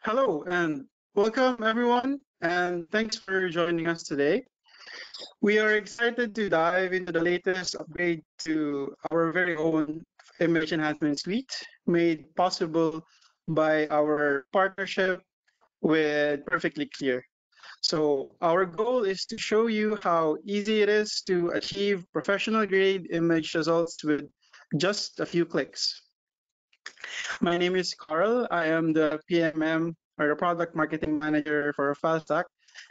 Hello and welcome everyone, and thanks for joining us today. We are excited to dive into the latest upgrade to our very own image enhancement suite, made possible by our partnership with Perfectly Clear. So, our goal is to show you how easy it is to achieve professional grade image results with just a few clicks. My name is Carl. I am the PMM or the Product Marketing Manager for Filestack,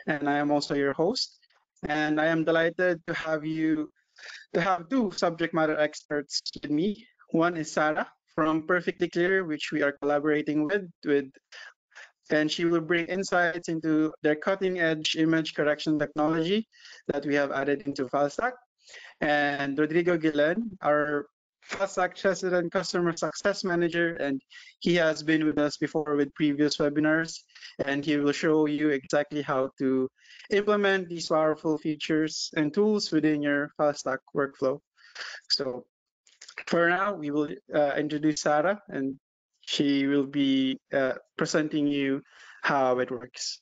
and I am also your host. And I am delighted to have two subject matter experts with me. One is Sarah from Perfectly Clear, which we are collaborating with, and she will bring insights into their cutting edge image correction technology that we have added into Filestack. And Rodrigo Gilen, our Faststack Resident Customer Success Manager, and he has been with us before with previous webinars, and he will show you exactly how to implement these powerful features and tools within your Faststack workflow. So for now, we will introduce Sarah, and she will be presenting you how it works.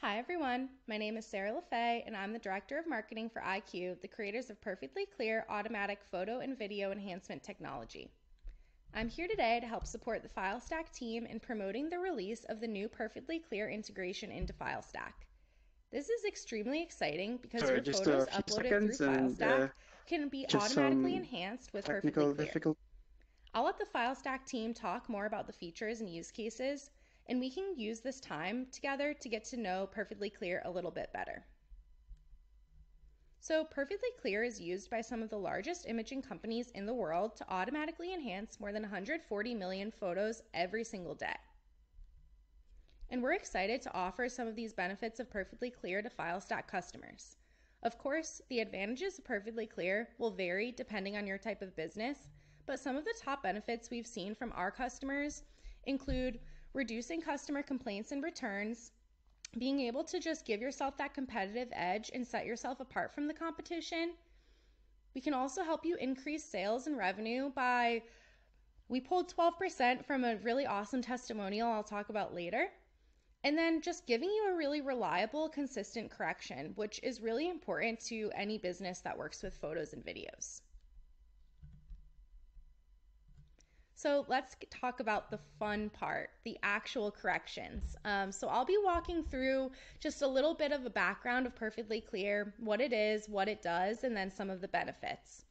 Hi everyone, my name is Sarah LaFay and I'm the Director of Marketing for IQ, the creators of Perfectly Clear automatic photo and video enhancement technology. I'm here today to help support the Filestack team in promoting the release of the new Perfectly Clear integration into Filestack. This is extremely exciting because Sorry, your just photos a few uploaded through seconds, and Filestack can be just automatically some enhanced with Perfectly technical Clear. difficulties. I'll let the Filestack team talk more about the features and use cases, and we can use this time together to get to know Perfectly Clear a little bit better. So, Perfectly Clear is used by some of the largest imaging companies in the world to automatically enhance more than 140 million photos every single day. And we're excited to offer some of these benefits of Perfectly Clear to Filestack customers. Of course, the advantages of Perfectly Clear will vary depending on your type of business, but some of the top benefits we've seen from our customers include reducing customer complaints and returns, being able to just give yourself that competitive edge and set yourself apart from the competition. We can also help you increase sales and revenue by, we pulled 12% from a really awesome testimonial I'll talk about later. And then just giving you a really reliable, consistent correction, which is really important to any business that works with photos and videos. So let's talk about the fun part, the actual corrections. So I'll be walking through just a little bit of a background of Perfectly Clear, what it is, what it does, and then some of the benefits.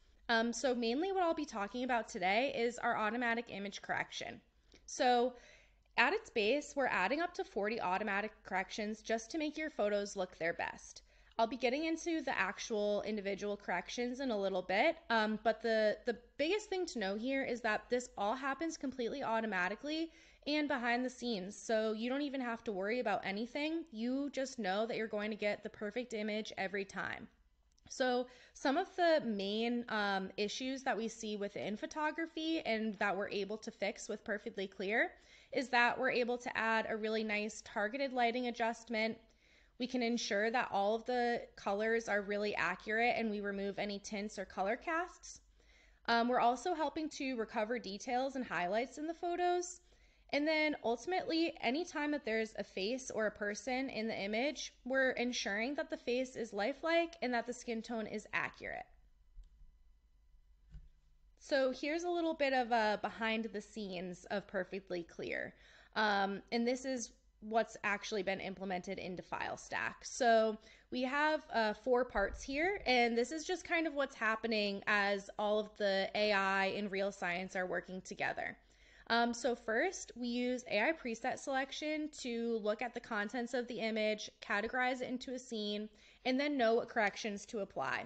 So mainly what I'll be talking about today is our automatic image correction. So at its base, we're adding up to 40 automatic corrections just to make your photos look their best. I'll be getting into the actual individual corrections in a little bit, but the biggest thing to know here is that this all happens completely automatically and behind the scenes. So you don't even have to worry about anything. You just know that you're going to get the perfect image every time. So some of the main issues that we see within photography and that we're able to fix with Perfectly Clear is that we're able to add a really nice targeted lighting adjustment. We can ensure that all of the colors are really accurate and we remove any tints or color casts. We're also helping to recover details and highlights in the photos. And then ultimately, anytime that there's a face or a person in the image, we're ensuring that the face is lifelike and that the skin tone is accurate. So here's a little bit of a behind the scenes of Perfectly Clear. And this is what's actually been implemented into Filestack. So we have 4 parts here, and this is just kind of what's happening as all of the AI and real science are working together. So first, we use AI preset selection to look at the contents of the image, categorize it into a scene, and then know what corrections to apply.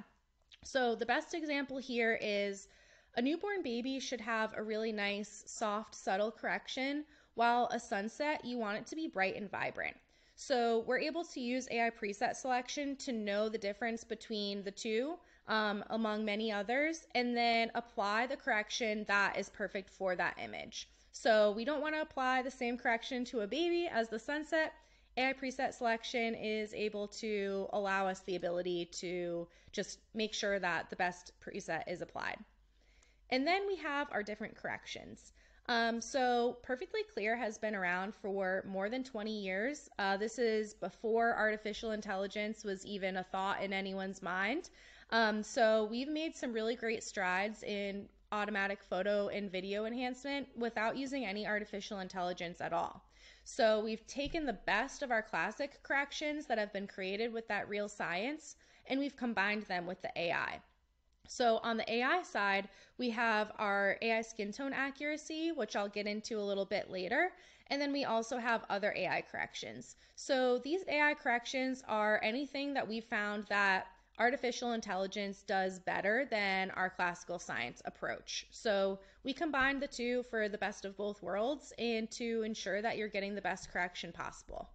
So the best example here is a newborn baby should have a really nice, soft, subtle correction, while a sunset, you want it to be bright and vibrant. So we're able to use AI preset selection to know the difference between the two, among many others, and then apply the correction that is perfect for that image. So we don't want to apply the same correction to a baby as the sunset. AI preset selection is able to allow us the ability to just make sure that the best preset is applied. And then we have our different corrections. So Perfectly Clear has been around for more than 20 years. This is before artificial intelligence was even a thought in anyone's mind. So we've made some really great strides in automatic photo and video enhancement without using any artificial intelligence at all. So we've taken the best of our classic corrections that have been created with that real science, and we've combined them with the AI. So on the AI side, we have our AI skin tone accuracy, which I'll get into a little bit later. And then we also have other AI corrections. So these AI corrections are anything that we found that artificial intelligence does better than our classical science approach. So we combine the two for the best of both worlds and to ensure that you're getting the best correction possible.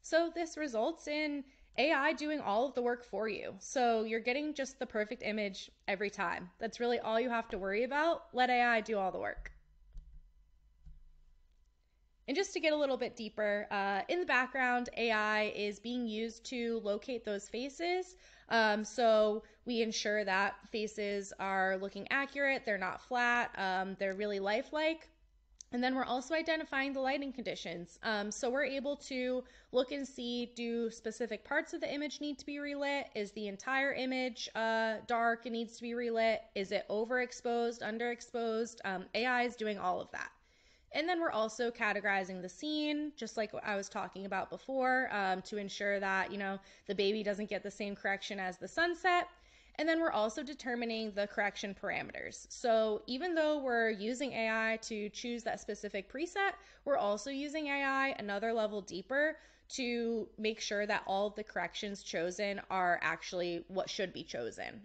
So this results in AI doing all of the work for you. So you're getting just the perfect image every time. That's really all you have to worry about. Let AI do all the work. And just to get a little bit deeper, in the background, AI is being used to locate those faces. So we ensure that faces are looking accurate, they're not flat, they're really lifelike. And then we're also identifying the lighting conditions. So we're able to look and see, do specific parts of the image need to be relit? Is the entire image dark and needs to be relit? Is it overexposed, underexposed? AI is doing all of that. And then we're also categorizing the scene, just like I was talking about before, to ensure that, the baby doesn't get the same correction as the sunset. And then we're also determining the correction parameters. So even though we're using AI to choose that specific preset, we're also using AI another level deeper to make sure that all of the corrections chosen are actually what should be chosen.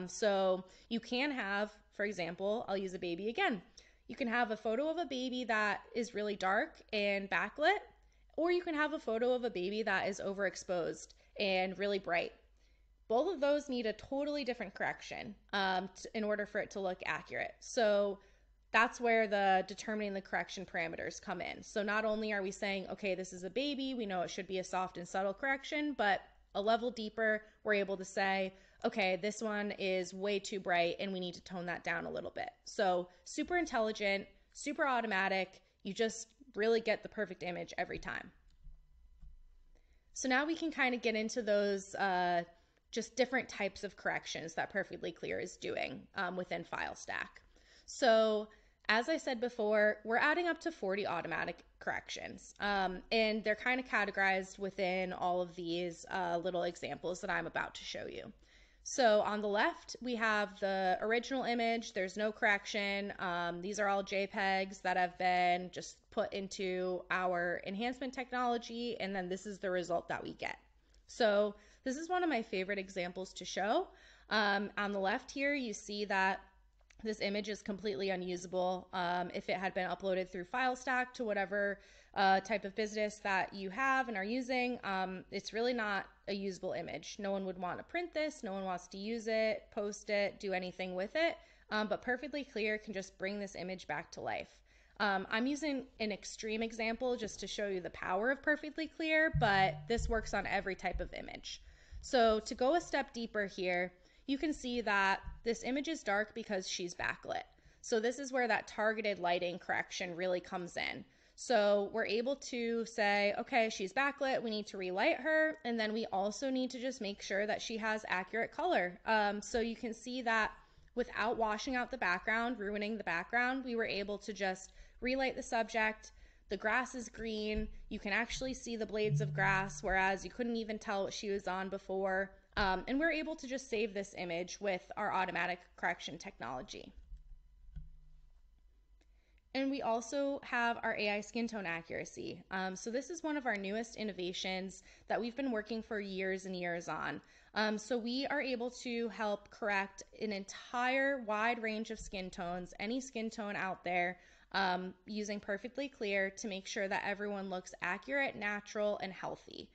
So you can have, for example, I'll use a baby again. You can have a photo of a baby that is really dark and backlit, or you can have a photo of a baby that is overexposed and really bright. Both of those need a totally different correction in order for it to look accurate. So that's where the determining the correction parameters come in. So not only are we saying, okay, this is a baby, we know it should be a soft and subtle correction, but a level deeper, we're able to say, okay, this one is way too bright and we need to tone that down a little bit. So super intelligent, super automatic, you just really get the perfect image every time. So now we can kind of get into those just different types of corrections that Perfectly Clear is doing within Filestack. So as I said before, we're adding up to 40 automatic corrections, and they're kind of categorized within all of these little examples that I'm about to show you. So on the left, we have the original image. There's no correction. These are all JPEGs that have been just put into our enhancement technology, and then this is the result that we get. So this is one of my favorite examples to show. On the left here, you see that this image is completely unusable. If it had been uploaded through Filestack to whatever type of business that you have and are using, it's really not a usable image. No one would want to print this. No one wants to use it, post it, do anything with it. But Perfectly Clear can just bring this image back to life. I'm using an extreme example just to show you the power of Perfectly Clear, but this works on every type of image. So to go a step deeper here, you can see that this image is dark because she's backlit. So this is where that targeted lighting correction really comes in. So we're able to say, okay, she's backlit, we need to relight her, and then we also need to just make sure that she has accurate color. So you can see that without washing out the background, ruining the background, we were able to just relight the subject. The grass is green. You can actually see the blades of grass, whereas you couldn't even tell what she was on before. And we're able to just save this image with our automatic correction technology. And we also have our AI skin tone accuracy. So this is one of our newest innovations that we've been working for years and years on. So we are able to help correct an entire wide range of skin tones, any skin tone out there, using Perfectly Clear to make sure that everyone looks accurate, natural, and healthy.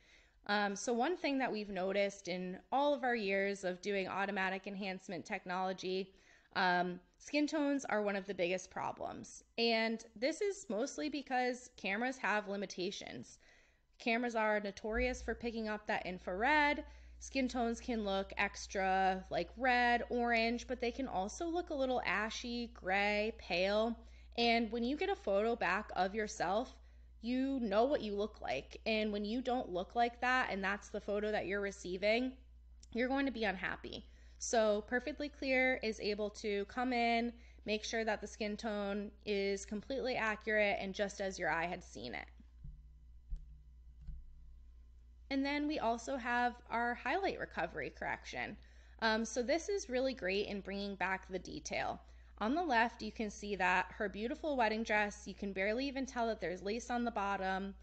So one thing that we've noticed in all of our years of doing automatic enhancement technology Skin tones are one of the biggest problems. And this is mostly because cameras have limitations. Cameras are notorious for picking up that infrared. Skin tones can look extra like red, orange, but they can also look a little ashy, gray, pale. And when you get a photo back of yourself, you know what you look like. And when you don't look like that, and that's the photo that you're receiving, you're going to be unhappy. So Perfectly Clear is able to come in, make sure that the skin tone is completely accurate and just as your eye had seen it. And then we also have our highlight recovery correction. So this is really great in bringing back the detail. On the left, you can see that her beautiful wedding dress, you can barely even tell that there's lace on the bottom.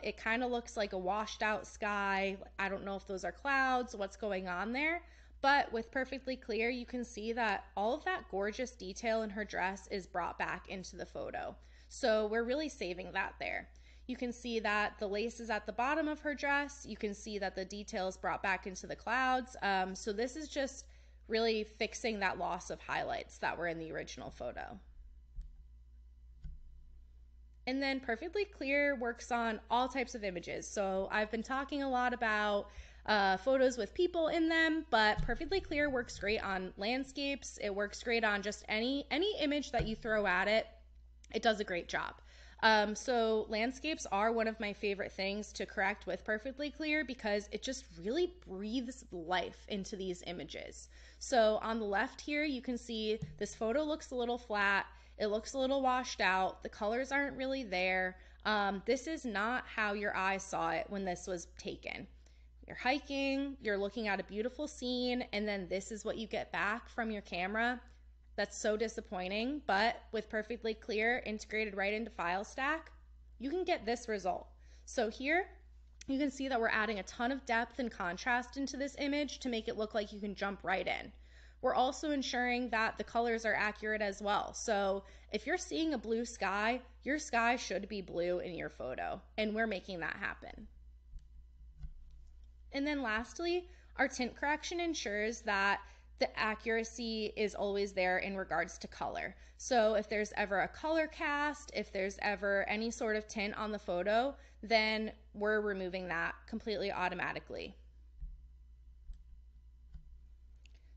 It kind of looks like a washed out sky. I don't know if those are clouds, what's going on there. But with Perfectly Clear, you can see that all of that gorgeous detail in her dress is brought back into the photo. So we're really saving that there. You can see that the lace is at the bottom of her dress. You can see that the detail is brought back into the clouds. So this is just really fixing that loss of highlights that were in the original photo. And then Perfectly Clear works on all types of images. So I've been talking a lot about photos with people in them, but Perfectly Clear works great on landscapes. It works great on just any image that you throw at it. It does a great job. So landscapes are one of my favorite things to correct with Perfectly Clear because it just really breathes life into these images. So on the left here, you can see this photo looks a little flat. It looks a little washed out. The colors aren't really there. This is not how your eyes saw it when this was taken. You're hiking, you're looking at a beautiful scene, and then this is what you get back from your camera. That's so disappointing, but with Perfectly Clear integrated right into Filestack, you can get this result. So here, you can see that we're adding a ton of depth and contrast into this image to make it look like you can jump right in. We're also ensuring that the colors are accurate as well. So if you're seeing a blue sky, your sky should be blue in your photo, and we're making that happen. And then lastly, our tint correction ensures that the accuracy is always there in regards to color. So if there's ever a color cast, if there's ever any sort of tint on the photo, then we're removing that completely automatically.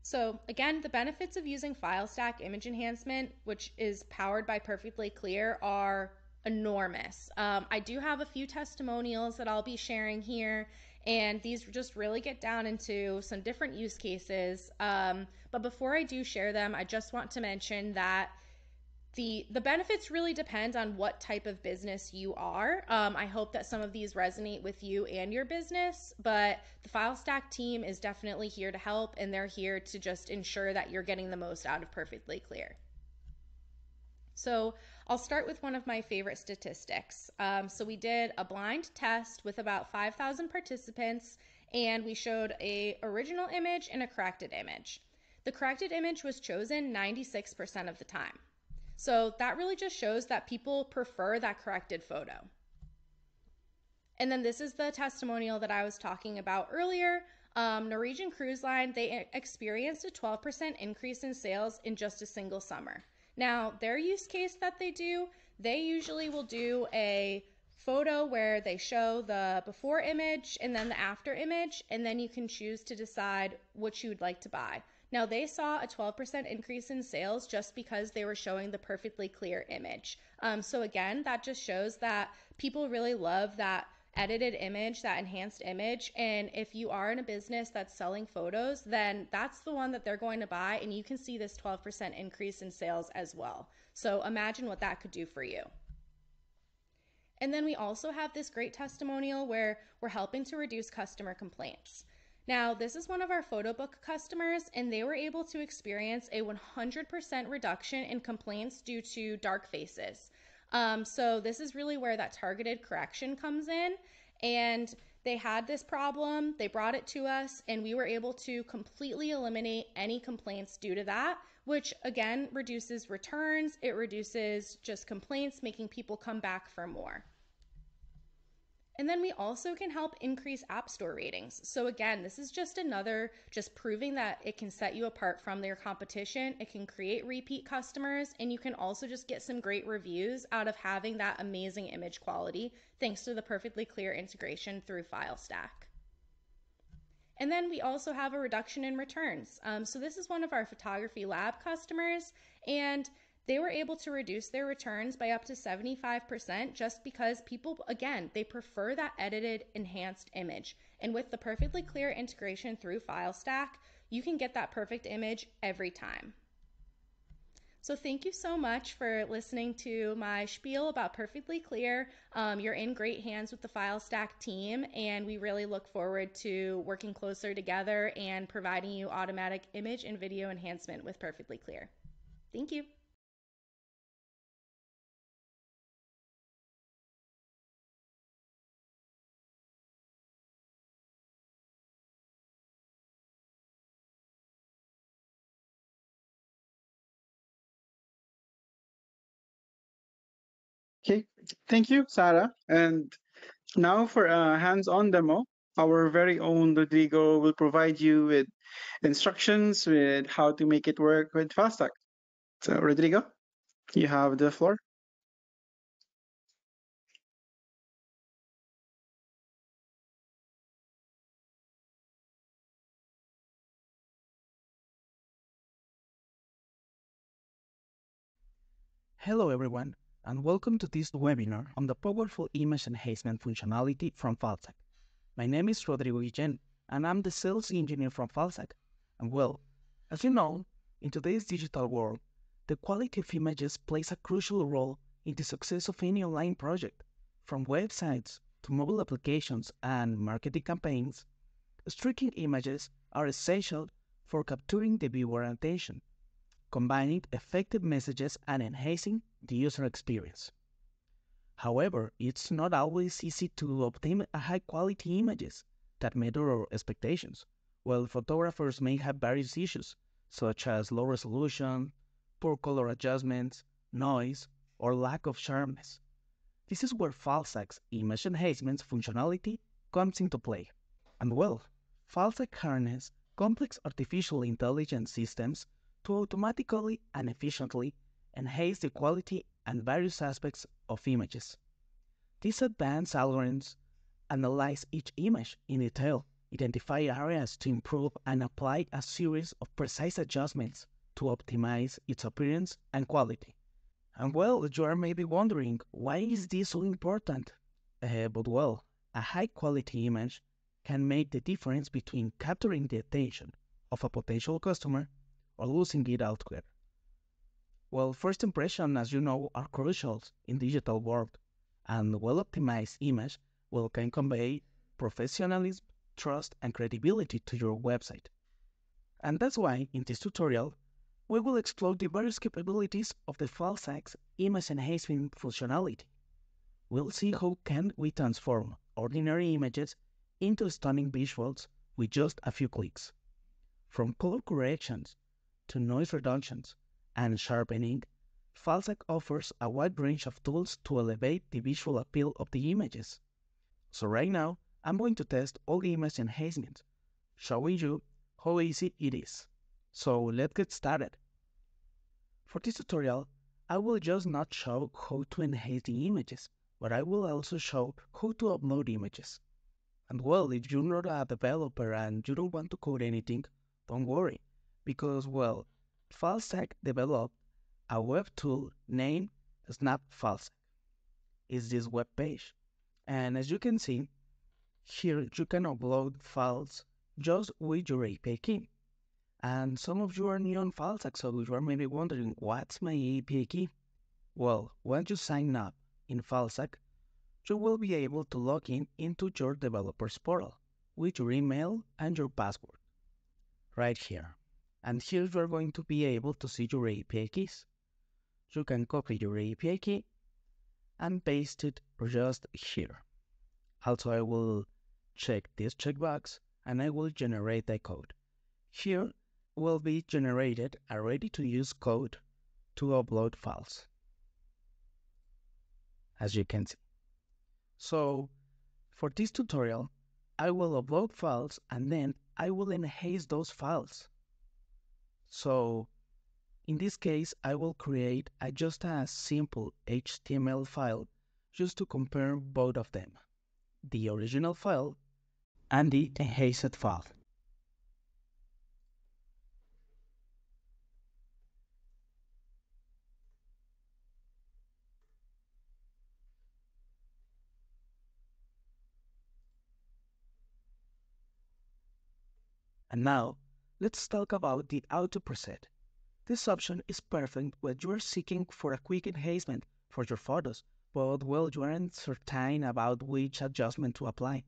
So again, the benefits of using Filestack image enhancement, which is powered by Perfectly Clear, are enormous. I do have a few testimonials that I'll be sharing here, and these just really get down into some different use cases. But before I do share them, I just want to mention that the benefits really depend on what type of business you are. I hope that some of these resonate with you and your business, but the Filestack team is definitely here to help, and they're here to just ensure that you're getting the most out of Perfectly Clear. So I'll start with one of my favorite statistics. So we did a blind test with about 5,000 participants, and we showed a original image and a corrected image. The corrected image was chosen 96% of the time. So that really just shows that people prefer that corrected photo. And then this is the testimonial that I was talking about earlier. Norwegian Cruise Line, they experienced a 12% increase in sales in just a single summer. Now, their use case that they usually will do a photo where they show the before image and then the after image, and then you can choose to decide which you would like to buy. Now, they saw a 12% increase in sales just because they were showing the Perfectly Clear image. So again, that just shows that people really love that edited image, that enhanced image. And if you are in a business that's selling photos, then that's the one that they're going to buy. And you can see this 12% increase in sales as well. So imagine what that could do for you. And then we also have this great testimonial where we're helping to reduce customer complaints. Now, this is one of our photo book customers, and they were able to experience a 100% reduction in complaints due to dark faces. So this is really where that targeted correction comes in, and they had this problem, they brought it to us, and we were able to completely eliminate any complaints due to that, which again reduces returns, it reduces just complaints, making people come back for more. And then we also can help increase App Store ratings. So again, this is just another, just proving that it can set you apart from their competition. It can create repeat customers, and you can also just get some great reviews out of having that amazing image quality thanks to the perfectly clear integration through Filestack. And then we also have a reduction in returns. So this is one of our photography lab customers, and they were able to reduce their returns by up to 75% just because people, again, they prefer that edited, enhanced image. And with the perfectly clear integration through Filestack, you can get that perfect image every time. So thank you so much for listening to my spiel about Perfectly Clear. You're in great hands with the Filestack team, and we really look forward to working closer together and providing you automatic image and video enhancement with Perfectly Clear. Thank you. Okay, thank you, Sarah. And now for a hands-on demo, our very own Rodrigo will provide you with instructions with how to make it work with Faststack. So, Rodrigo, you have the floor. Hello everyone, and welcome to this webinar on the powerful image enhancement functionality from Filestack. My name is Rodrigo Guillen, and I'm the sales engineer from Filestack. And well, as you know, in today's digital world, the quality of images plays a crucial role in the success of any online project. From websites to mobile applications and marketing campaigns, striking images are essential for capturing the viewer attention, combining effective messages and enhancing the user experience. However, it's not always easy to obtain high-quality images that meet our expectations. While photographers may have various issues, such as low resolution, poor color adjustments, noise, or lack of sharpness. This is where Filestack's image enhancement functionality comes into play. And well, Filestack harnesses complex artificial intelligence systems to automatically and efficiently enhance the quality and various aspects of images. These advanced algorithms analyze each image in detail, identify areas to improve, and apply a series of precise adjustments to optimize its appearance and quality. And well, you are maybe wondering, why is this so important? But well, a high-quality image can make the difference between capturing the attention of a potential customer or losing it altogether. Well, first impressions, as you know, are crucial in digital world, and well-optimized image can convey professionalism, trust, and credibility to your website. And that's why, in this tutorial, we will explore the various capabilities of the Filestack's image enhancement functionality. We'll see how can we transform ordinary images into stunning visuals with just a few clicks. From color corrections to noise reductions and sharpening, Filestack offers a wide range of tools to elevate the visual appeal of the images. So right now, I'm going to test all the image enhancements, showing you how easy it is. So let's get started. For this tutorial, I will just not show how to enhance the images, but I will also show how to upload images. And well, if you're not a developer and you don't want to code anything, don't worry, because well, Filestack developed a web tool named Snap Filestack. It's this web page. And as you can see, here you can upload files just with your API key. And some of you are new on Filestack, so you are maybe wondering, what's my API key? Well, once you sign up in Filestack, you will be able to log in into your developer's portal with your email and your password right here. And here you are going to be able to see your API keys. You can copy your API key and paste it just here. Also, I will check this checkbox and I will generate the code. Here will be generated a ready-to-use code to upload files, as you can see. So For this tutorial, I will upload files and then I will enhance those files. So in this case, I will create just a simple HTML file just to compare both of them, the original file and the enhanced file. And now, let's talk about the auto preset. This option is perfect when you are seeking for a quick enhancement for your photos, but well, you aren't certain about which adjustment to apply.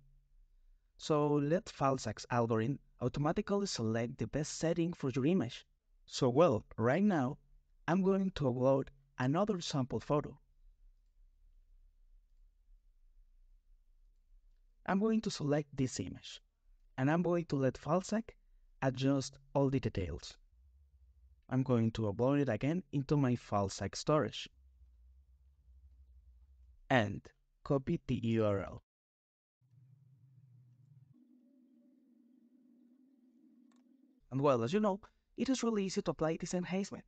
So let Filestack's algorithm automatically select the best setting for your image. So well, right now, I'm going to upload another sample photo. I'm going to select this image, and I'm going to let Filestack adjust all the details. I'm going to upload it again into my Filestack storage and copy the URL. And well, as you know, it is really easy to apply this enhancement.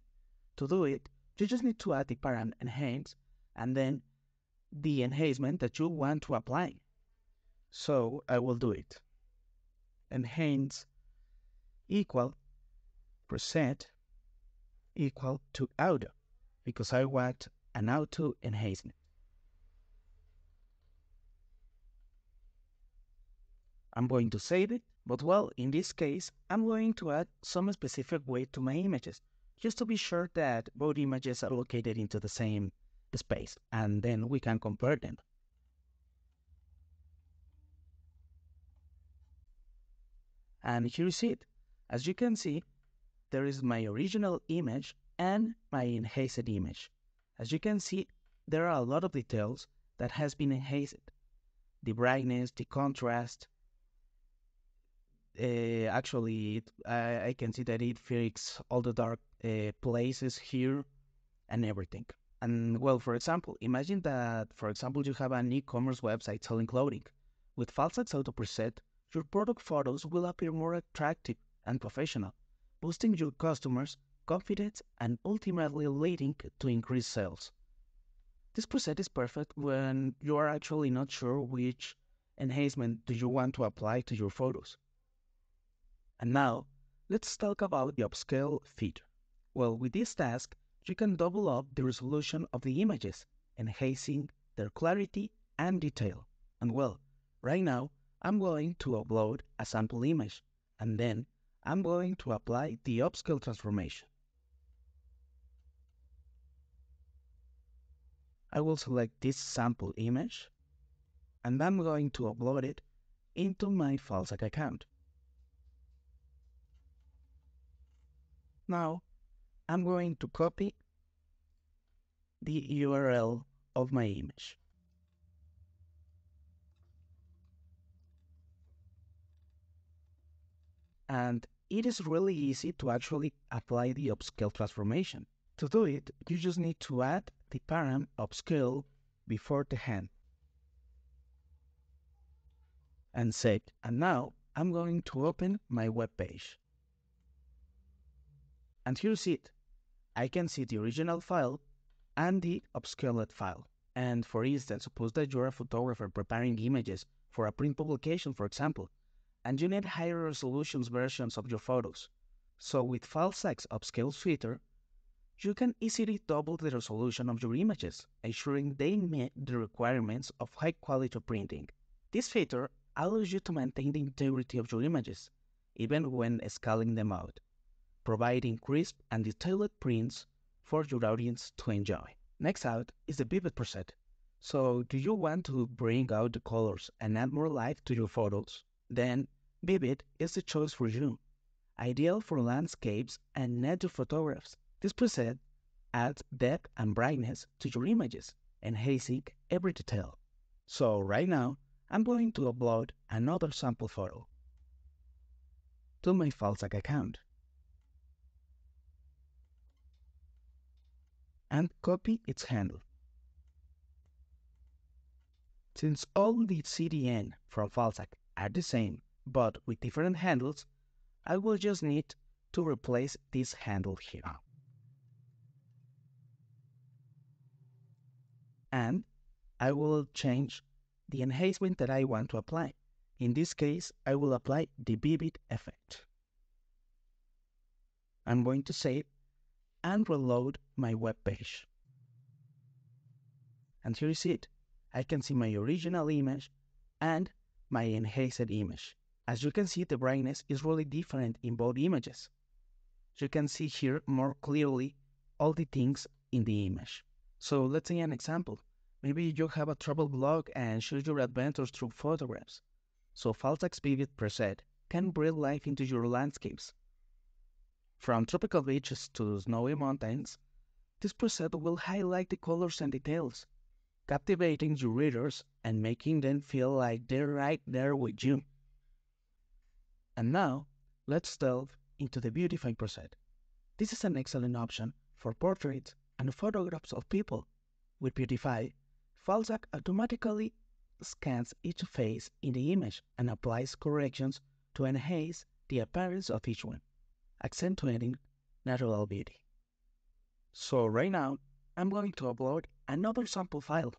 To do it, you just need to add the parent enhance and then the enhancement that you want to apply. So I will do it. Enhance equal preset equal to auto because I want an auto enhancement. I'm going to save it, but well, in this case, I'm going to add some specific weight to my images, just to be sure that both images are located into the same space, and then we can compare them. And here is it. As you can see, there is my original image and my enhanced image. As you can see, there are a lot of details that has been enhanced. The brightness, the contrast. I can see that it fixes all the dark places here and everything. And well, for example, imagine that, for example, you have an e-commerce website selling clothing. With Falset's auto preset, your product photos will appear more attractive and professional, boosting your customers' confidence and ultimately leading to increased sales. This preset is perfect when you are actually not sure which enhancement do you want to apply to your photos. And now, let's talk about the upscale feature. Well, with this task, you can double up the resolution of the images, enhancing their clarity and detail. And well, right now, I'm going to upload a sample image, and then I'm going to apply the upscale transformation. I will select this sample image, and I'm going to upload it into my Filestack account. Now, I'm going to copy the URL of my image. And it is really easy to actually apply the upscale transformation. To do it, you just need to add the param upscale before the hand and save. And now I'm going to open my web page. And here's it. I can see the original file and the upscaled file. And for instance, suppose that you're a photographer preparing images for a print publication, for example, and you need higher resolution versions of your photos. So with Filestack's upscale feature, you can easily double the resolution of your images, ensuring they meet the requirements of high-quality printing. This feature allows you to maintain the integrity of your images, even when scaling them out, providing crisp and detailed prints for your audience to enjoy. Next out is the vivid preset. So, do you want to bring out the colors and add more life to your photos? Then, Vivid is the choice for you. Ideal for landscapes and nature photographs. This preset adds depth and brightness to your images, enhancing every detail. So right now, I'm going to upload another sample photo to my Filestack account and copy its handle. Since all the CDN from Filestack are the same, but with different handles, I will just need to replace this handle here. And I will change the enhancement that I want to apply. In this case, I will apply the vivid effect. I'm going to save and reload my web page. And here is it. I can see my original image and my enhanced image. As you can see, the brightness is really different in both images. You can see here more clearly all the things in the image. So let's say an example. Maybe you have a travel blog and share your adventures through photographs. So Filestack's Vivid preset can breathe life into your landscapes. From tropical beaches to snowy mountains, this preset will highlight the colors and details, captivating your readers and making them feel like they're right there with you. And now, let's delve into the Beautify preset. This is an excellent option for portraits and photographs of people. With Beautify, Filestack automatically scans each face in the image and applies corrections to enhance the appearance of each one, accentuating natural beauty. So right now, I'm going to upload another sample file.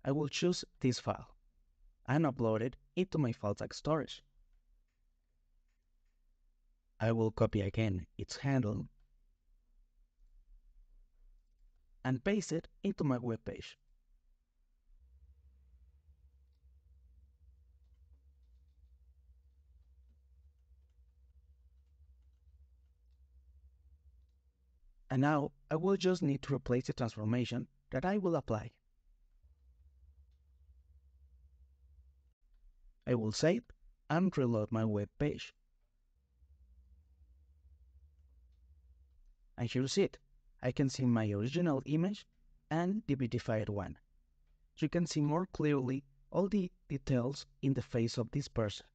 I will choose this file and upload it into my Filestack storage. I will copy again its handle and paste it into my web page. And now I will just need to replace the transformation that I will apply. I will save and reload my web page. And here's it. I can see my original image and the beautified one. You can see more clearly all the details in the face of this person.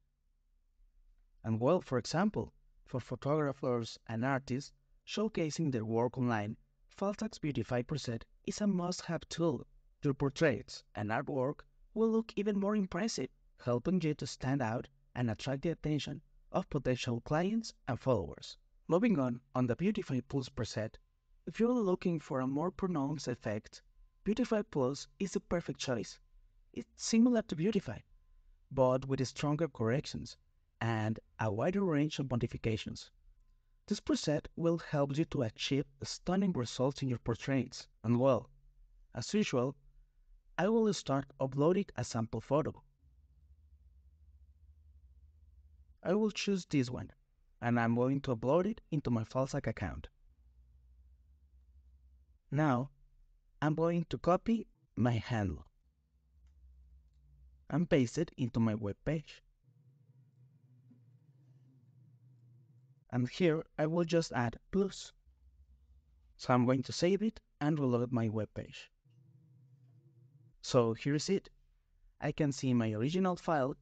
And well, for example, for photographers and artists showcasing their work online, Filestack's Beautify preset is a must-have tool. Your portraits and artwork will look even more impressive, helping you to stand out and attract the attention of potential clients and followers. Moving on the Beautify Plus preset, if you're looking for a more pronounced effect, Beautify Plus is the perfect choice. It's similar to Beautify, but with stronger corrections and a wider range of modifications. This preset will help you to achieve stunning results in your portraits. And well, as usual, I will start uploading a sample photo. I will choose this one, and I'm going to upload it into my Filestack account. Now, I'm going to copy my handle and paste it into my web page. And here I will just add plus. So I'm going to save it and reload my web page. So here's it. I can see my original file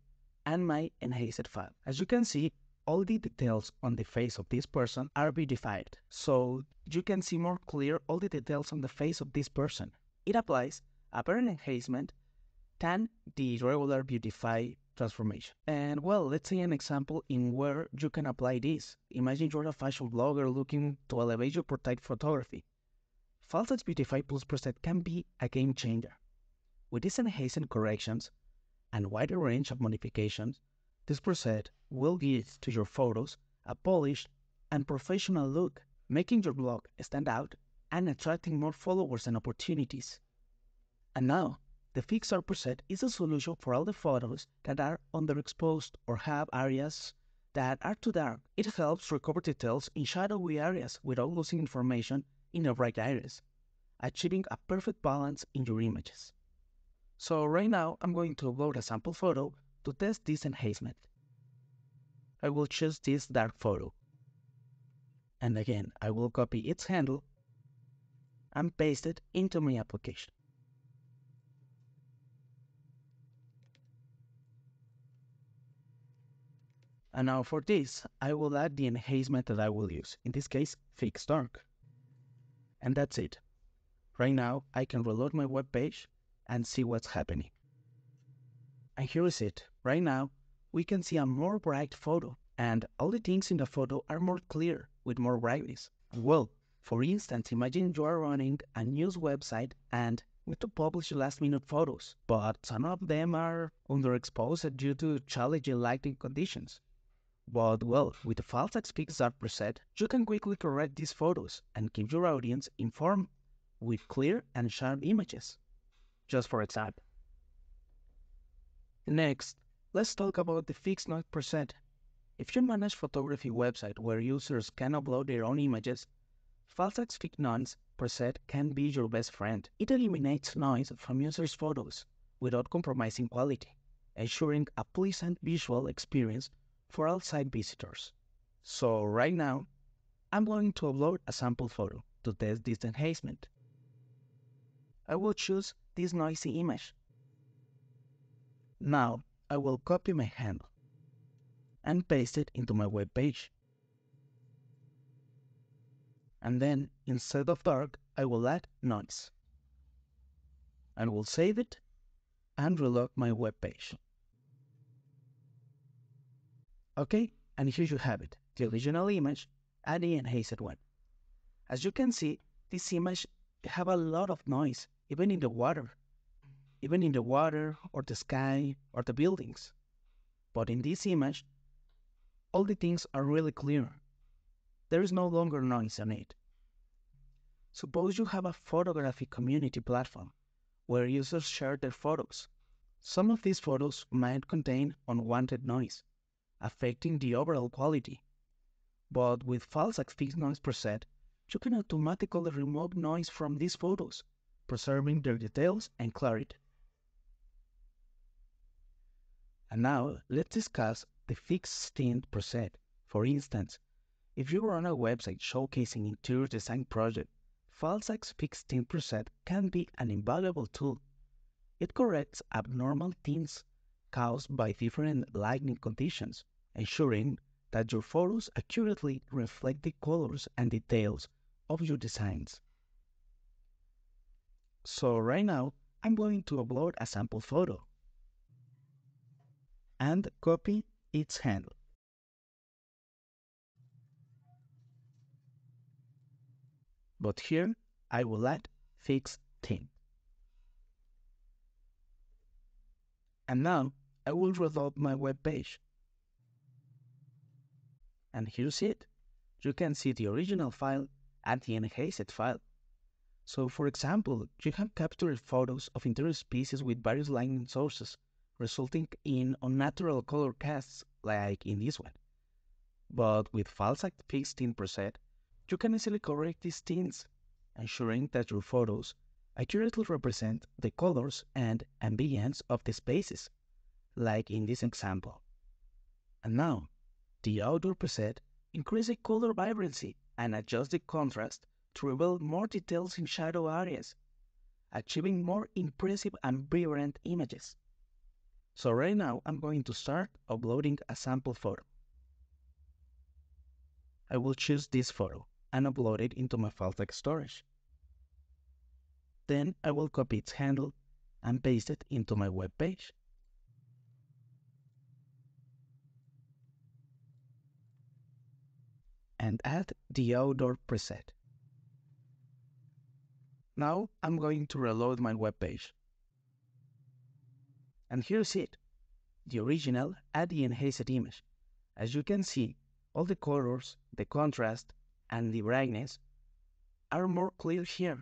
and my enhanced file. As you can see, all the details on the face of this person are beautified. So you can see more clear all the details on the face of this person. It applies a better enhancement than the regular Beautify transformation. And well, let's say an example in where you can apply this. Imagine you're a fashion blogger looking to elevate your portrait photography. Filestack's Beautify Plus preset can be a game changer. With these enhanced corrections and wider range of modifications, this preset will give to your photos a polished and professional look, making your blog stand out and attracting more followers and opportunities. And now, the Fix Art preset is a solution for all the photos that are underexposed or have areas that are too dark. It helps recover details in shadowy areas without losing information in the bright areas, achieving a perfect balance in your images. So right now, I'm going to upload a sample photo to test this enhancement. I will choose this dark photo. And again, I will copy its handle and paste it into my application. And now for this, I will add the enhancement that I will use. In this case, Fix Dark. And that's it. Right now, I can reload my web page and see what's happening. And here is it. Right now, we can see a more bright photo, and all the things in the photo are more clear with more brightness. Well, for instance, imagine you are running a news website and need to publish last-minute photos, but some of them are underexposed due to challenging lighting conditions. But well, with the Filestack Fix Art preset, you can quickly correct these photos and keep your audience informed with clear and sharp images, just for example. Next, let's talk about the fixed noise preset. If you manage photography website where users can upload their own images, Filestack's fixed noise preset can be your best friend. It eliminates noise from users' photos without compromising quality, ensuring a pleasant visual experience for all site visitors. So right now, I'm going to upload a sample photo to test this enhancement. I will choose this noisy image. Now, I will copy my handle and paste it into my web page. And then, instead of dark, I will add noise. And will save it and reload my web page. Okay, and here you have it, the original image and the enhanced one. As you can see, this image have a lot of noise, even in the water or the sky or the buildings. But in this image, all the things are really clear. There is no longer noise on it. Suppose you have a photographic community platform where users share their photos. Some of these photos might contain unwanted noise, affecting the overall quality. But with Filestack Fixed Noise preset, you can automatically remove noise from these photos, preserving their details and clarity. And now, let's discuss the fixed tint preset. For instance, if you run a website showcasing interior design project, Filestack's fixed tint preset can be an invaluable tool. It corrects abnormal tints caused by different lighting conditions, ensuring that your photos accurately reflect the colors and details of your designs. So right now, I'm going to upload a sample photo and copy its handle. But here, I will add fixed tint. And now, I will reload my web page. And here's it. You can see the original file and the enhanced file. So for example, you have captured photos of interior pieces with various lighting sources, resulting in unnatural color casts like in this one. But with Filestack Fixed Tint preset, you can easily correct these tints, ensuring that your photos accurately represent the colors and ambience of the spaces, like in this example. And now, the outdoor preset increases color vibrancy and adjusts the contrast to reveal more details in shadow areas, achieving more impressive and vibrant images. So right now, I'm going to start uploading a sample photo. I will choose this photo and upload it into my Filestack storage. Then I will copy its handle and paste it into my web page. And add the outdoor preset. Now I'm going to reload my web page. And here's it, the original and the enhanced image. As you can see, all the colors, the contrast, and the brightness are more clear here.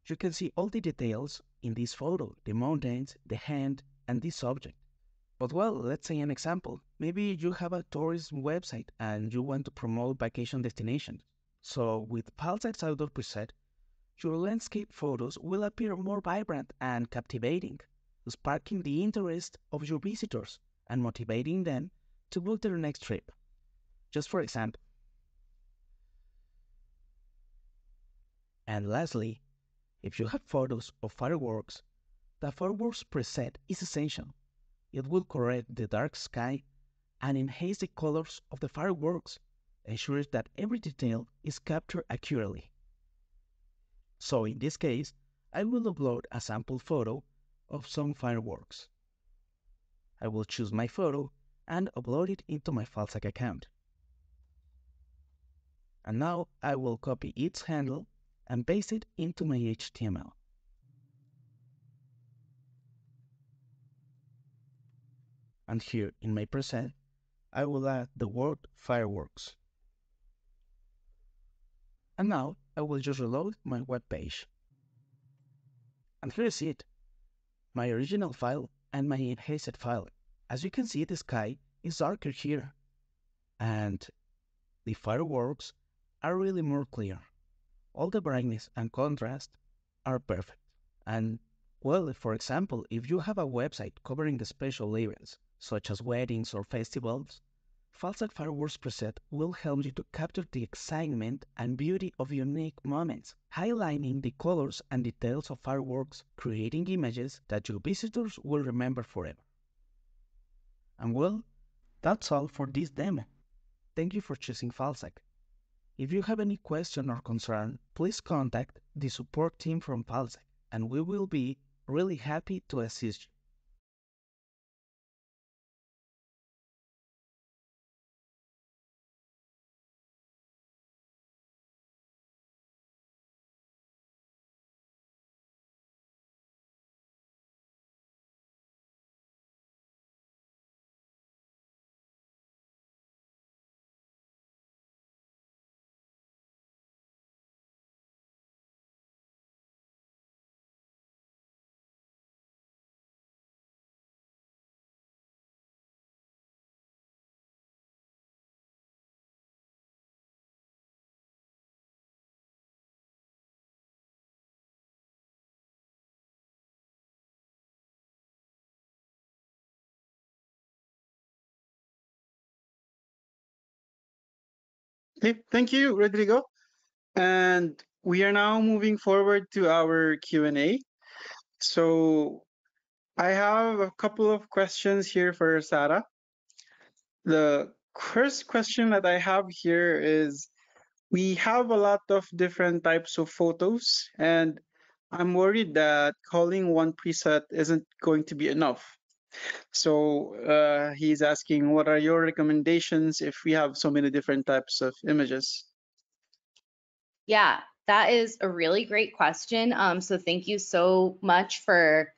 You can see all the details in this photo, the mountains, the hand, and this object. But well, let's say an example. Maybe you have a tourism website and you want to promote vacation destinations. So with Filestack's outdoor preset, your landscape photos will appear more vibrant and captivating, sparking the interest of your visitors and motivating them to book their next trip. Just for example. And lastly, if you have photos of fireworks, the fireworks preset is essential. It will correct the dark sky and enhance the colors of the fireworks, ensuring that every detail is captured accurately. So in this case, I will upload a sample photo of some fireworks. I will choose my photo and upload it into my Filestack account. And now I will copy its handle and paste it into my HTML. And here in my present, I will add the word fireworks. And now I will just reload my web page. And here is it, my original file and my enhanced file. As you can see, the sky is darker here, and the fireworks are really more clear. All the brightness and contrast are perfect. And well, for example, if you have a website covering the special events, such as weddings or festivals, Filestack Fireworks preset will help you to capture the excitement and beauty of unique moments, highlighting the colors and details of fireworks, creating images that your visitors will remember forever. And well, that's all for this demo. Thank you for choosing Filestack. If you have any question or concern, please contact the support team from Filestack, and we will be really happy to assist you. Okay, thank you, Rodrigo. And we are now moving forward to our Q&A. So I have a couple of questions here for Sarah. The first question that I have here is, we have a lot of different types of photos, and I'm worried that calling one preset isn't going to be enough. So he's asking, what are your recommendations if we have so many different types of images? Yeah, that is a really great question. So thank you so much for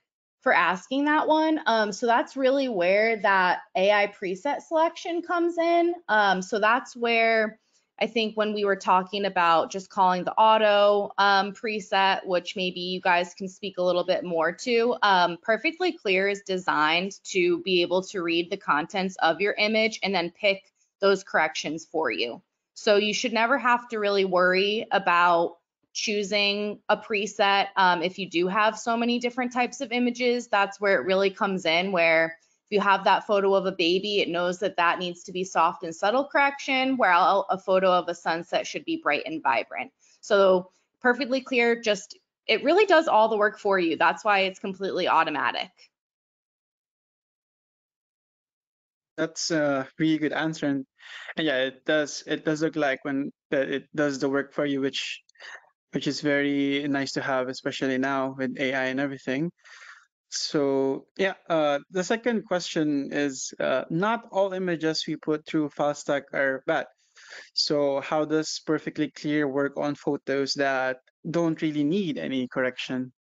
asking that one. So that's really where that AI preset selection comes in. So that's where I think when we were talking about just calling the auto preset, which maybe you guys can speak a little bit more to, Perfectly Clear is designed to be able to read the contents of your image and then pick those corrections for you. So you should never have to really worry about choosing a preset. If you do have so many different types of images, that's where it really comes in, where if you have that photo of a baby, it knows that that needs to be soft and subtle correction, where a photo of a sunset should be bright and vibrant. So Perfectly Clear, just it really does all the work for you. That's why it's completely automatic. That's a really good answer, and yeah, it does look like when that it does the work for you, which is very nice to have, especially now with AI and everything. So yeah, the second question is, not all images we put through Filestack are bad. So how does Perfectly Clear work on photos that don't really need any correction?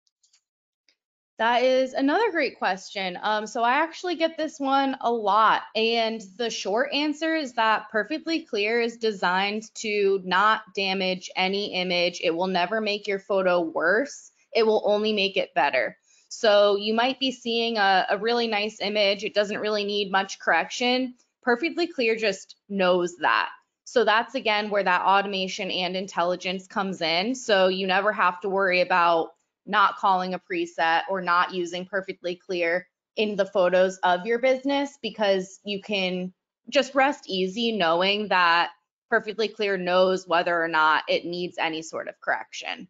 That is another great question. So I actually get this one a lot, and the short answer is that Perfectly Clear is designed to not damage any image. It will never make your photo worse. It will only make it better. So you might be seeing a really nice image. It doesn't really need much correction. Perfectly Clear just knows that. So that's again where that automation and intelligence comes in. So you never have to worry about not calling a preset or not using Perfectly Clear in the photos of your business, because you can just rest easy knowing that Perfectly Clear knows whether or not it needs any sort of correction.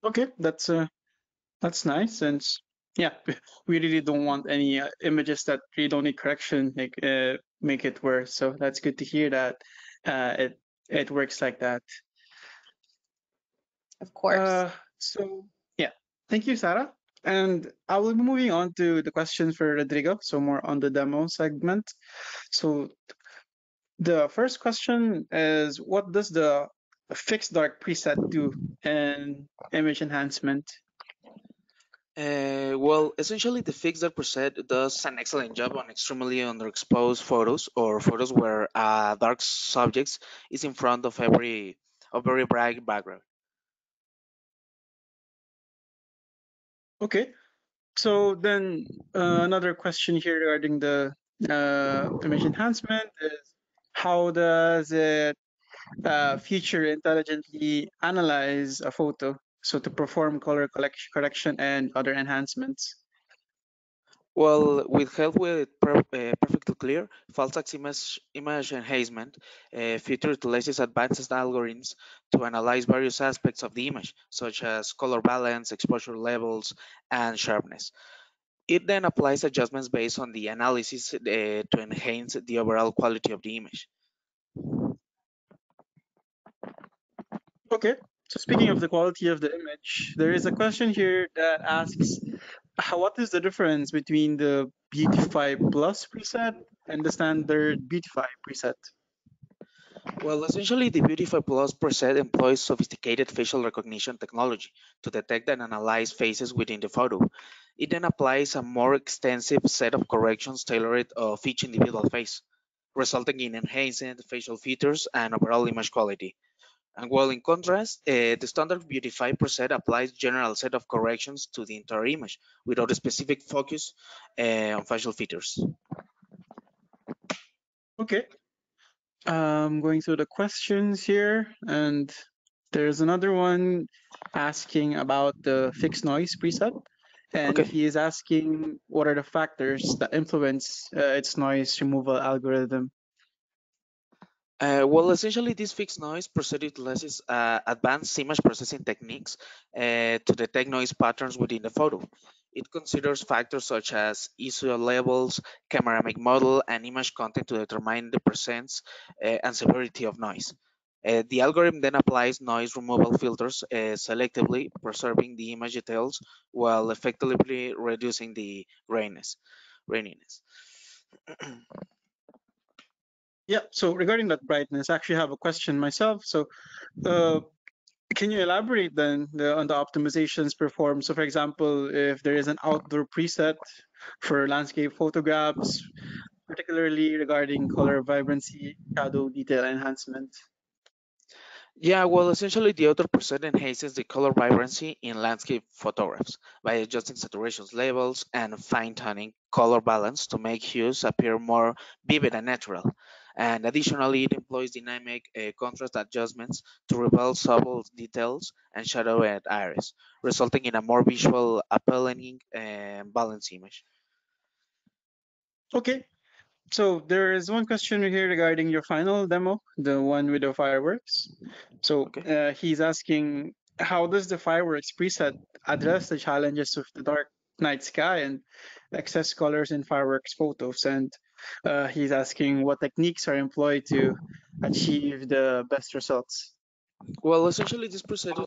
Okay, that's nice, and yeah, we really don't want any images that really don't need correction make it worse. So that's good to hear that it it works like that. Of course. So yeah, thank you, Sarah. And I will be moving on to the questions for Rodrigo, so more on the demo segment. So the first question is, what does the fixed dark preset do in image enhancement? Well, essentially, the fixed preset does an excellent job on extremely underexposed photos or photos where dark subjects is in front of a very bright background. Okay, so then another question here regarding the image enhancement is, how does it feature intelligently analyze a photo, so to perform color correction and other enhancements? Well, with help with perfectly clear, Falstack's image enhancement feature utilizes advanced algorithms to analyze various aspects of the image, such as color balance, exposure levels, and sharpness. It then applies adjustments based on the analysis to enhance the overall quality of the image. Okay, so speaking of the quality of the image, there is a question here that asks, what is the difference between the Beautify Plus preset and the standard Beautify preset? Well, essentially, the Beautify Plus preset employs sophisticated facial recognition technology to detect and analyze faces within the photo. It then applies a more extensive set of corrections tailored of each individual face, resulting in enhanced facial features and overall image quality. And while in contrast, the standard Beautify preset applies general set of corrections to the entire image without a specific focus on facial features. Okay, going through the questions here, and there's another one asking about the fixed noise preset. And Okay. he is asking, what are the factors that influence its noise removal algorithm? Well, essentially, this fixed noise preset utilizes advanced image processing techniques to detect noise patterns within the photo. It considers factors such as ISO levels, camera make model, and image content to determine the presence and severity of noise. The algorithm then applies noise removal filters selectively, preserving the image details while effectively reducing the graininess. Yeah, so regarding that brightness, I actually have a question myself. So uh, can you elaborate then on the optimizations performed? So for example, if there is an outdoor preset for landscape photographs, particularly regarding color vibrancy, shadow detail enhancement. Yeah, well, essentially the auto preset enhances the color vibrancy in landscape photographs by adjusting saturation levels and fine-tuning color balance to make hues appear more vivid and natural. And additionally, it employs dynamic contrast adjustments to reveal subtle details and shadow areas, resulting in a more visual, appealing, and balanced image. Okay, so there is one question here regarding your final demo, the one with the fireworks. So Okay. he's asking, how does the fireworks preset address the challenges of the dark night sky and excess colors in fireworks photos? And he's asking what techniques are employed to achieve the best results. Well, essentially, this preset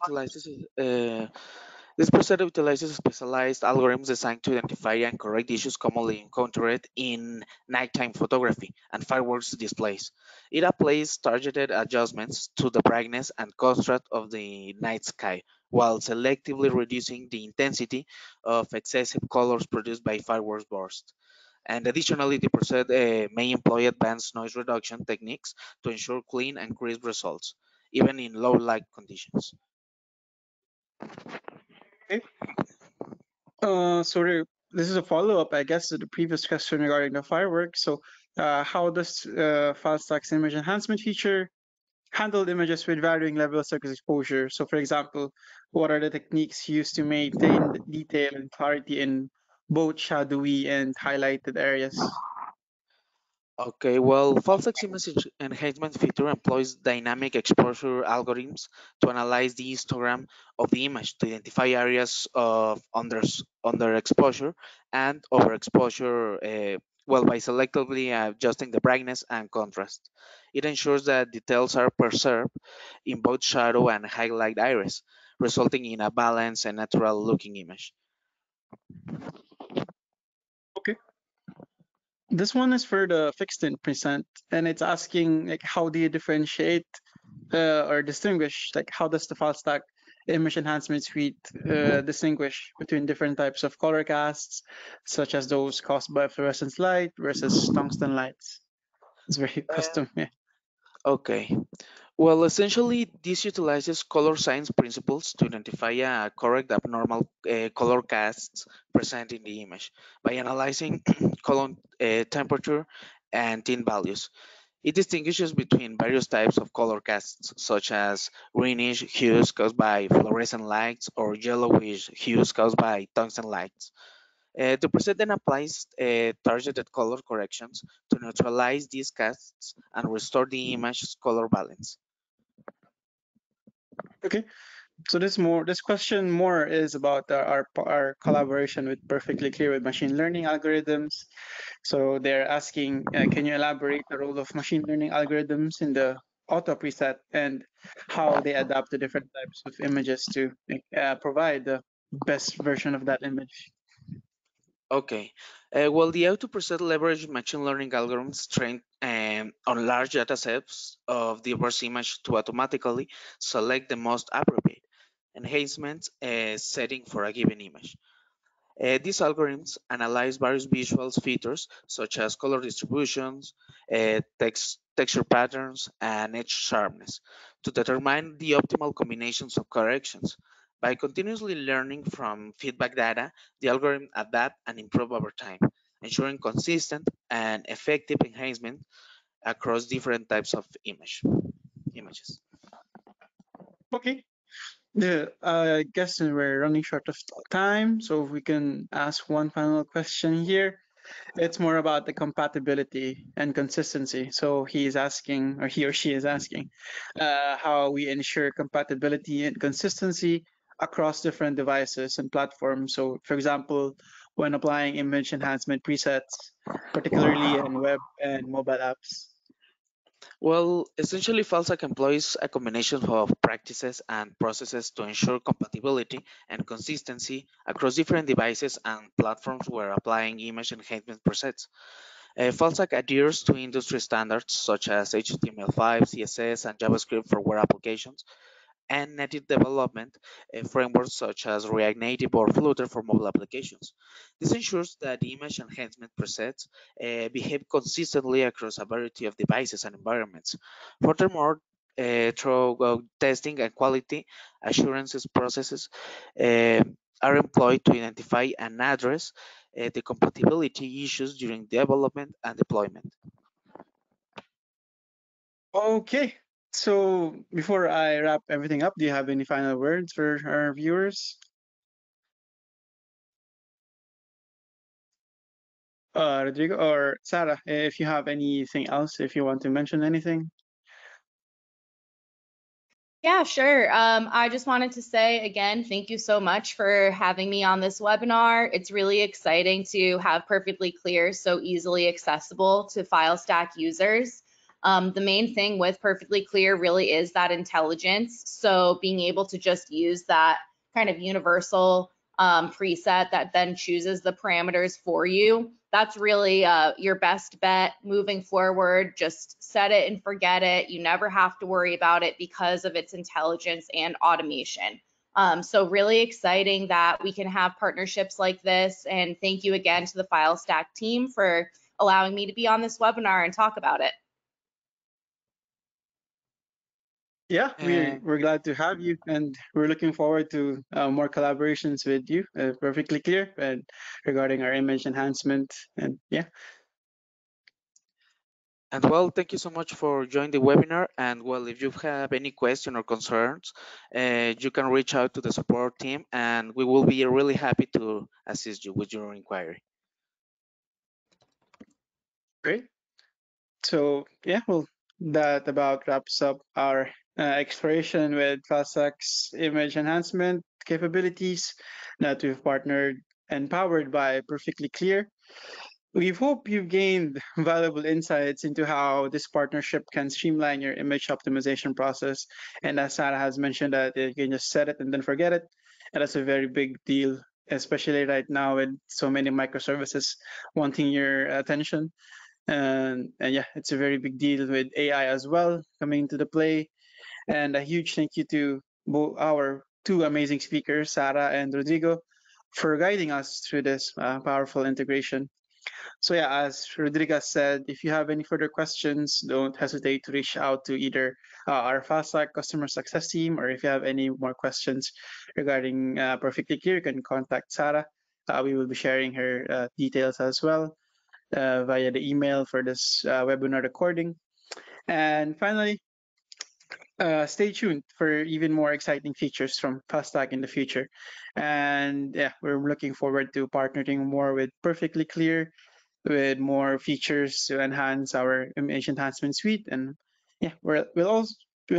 utilizes specialized algorithms designed to identify and correct issues commonly encountered in nighttime photography and fireworks displays. It applies targeted adjustments to the brightness and contrast of the night sky, while selectively reducing the intensity of excessive colors produced by fireworks bursts. And additionally, the preset may employ advanced noise reduction techniques to ensure clean and crisp results, even in low light conditions. Okay. This is a follow-up, I guess, to the previous question regarding the fireworks. So, how does Falstack's image enhancement feature handle images with varying levels of exposure? So, for example, what are the techniques used to maintain the detail and clarity in both shadowy and highlighted areas? Okay, well, false image enhancement feature employs dynamic exposure algorithms to analyze the histogram of the image to identify areas of underexposure and overexposure well, by selectively adjusting the brightness and contrast. It ensures that details are preserved in both shadow and highlight areas, resulting in a balanced and natural looking image. Okay. This one is for the fixed in present, and it's asking like how do you differentiate or distinguish, like how does the Filestack image enhancement suite distinguish between different types of color casts, such as those caused by fluorescence light versus tungsten lights? It's very Uh, custom. Yeah. okay. Well, essentially, this utilizes color science principles to identify a correct abnormal color casts present in the image by analyzing color temperature and tint values. It distinguishes between various types of color casts, such as greenish hues caused by fluorescent lights or yellowish hues caused by tungsten lights. The preset then applies targeted color corrections to neutralize these casts and restore the image's color balance. Okay. So this question more is about our collaboration with Perfectly Clear with machine learning algorithms. So they're asking, can you elaborate the role of machine learning algorithms in the auto preset and how they adapt to different types of images to provide the best version of that image? Okay. Well, the auto preset leverage machine learning algorithms trained on large data sets of diverse image to automatically select the most appropriate enhancement setting for a given image. These algorithms analyze various visual features such as color distributions, texture patterns, and edge sharpness to determine the optimal combinations of corrections. By continuously learning from feedback data, the algorithm adapt and improve over time, ensuring consistent and effective enhancement across different types of images. Okay. Yeah, I guess we're running short of time, so if we can ask one final question here. It's more about the compatibility and consistency. So he is asking, or he or she is asking, how we ensure compatibility and consistency across different devices and platforms. So, for example, when applying image enhancement presets, particularly in web and mobile apps. Well, essentially, FALSAC employs a combination of practices and processes to ensure compatibility and consistency across different devices and platforms where applying image enhancement presets. FALSAC adheres to industry standards such as HTML5, CSS, and JavaScript for web applications, and native development frameworks such as React Native or Flutter for mobile applications. This ensures that the image enhancement presets behave consistently across a variety of devices and environments. Furthermore, through testing and quality assurances processes uh, are employed to identify and address the compatibility issues during development and deployment. Okay. So before I wrap everything up, do you have any final words for our viewers? Rodrigo or Sarah, if you have anything else, if you want to mention anything. Yeah, sure. I just wanted to say again, thank you so much for having me on this webinar. It's really exciting to have Perfectly Clear so easily accessible to FileStack users. The main thing with Perfectly Clear really is that intelligence. So being able to just use that kind of universal preset that then chooses the parameters for you, that's really your best bet moving forward. Just set it and forget it. You never have to worry about it because of its intelligence and automation. So really exciting that we can have partnerships like this. And thank you again to the Filestack team for allowing me to be on this webinar and talk about it. Yeah, Uh, we're glad to have you, and we're looking forward to more collaborations with you. Perfectly clear, and regarding our image enhancement, and yeah. And well, thank you so much for joining the webinar. And well, if you have any question or concerns, you can reach out to the support team and we will be really happy to assist you with your inquiry. Great. So yeah, well, that about wraps up our exploration with Faststack's image enhancement capabilities that we've partnered and powered by Perfectly Clear. We hope you've gained valuable insights into how this partnership can streamline your image optimization process. And as Sarah has mentioned, that you can just set it and then forget it. And that's a very big deal, especially right now with so many microservices wanting your attention. And yeah, it's a very big deal with AI as well coming into the play. And a huge thank you to both our two amazing speakers, Sarah and Rodrigo, for guiding us through this powerful integration. So yeah, as Rodrigo said, if you have any further questions, don't hesitate to reach out to either our FastStack customer success team, or if you have any more questions regarding Perfectly Clear, you can contact Sarah. We will be sharing her details as well via the email for this webinar recording. And finally, stay tuned for even more exciting features from FastStack in the future. And yeah, we're looking forward to partnering more with Perfectly Clear with more features to enhance our image enhancement suite. And yeah, we'll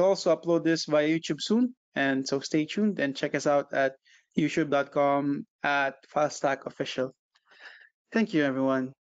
also upload this via YouTube soon. And so stay tuned and check us out at youtube.com at FastStack Official. Thank you, everyone.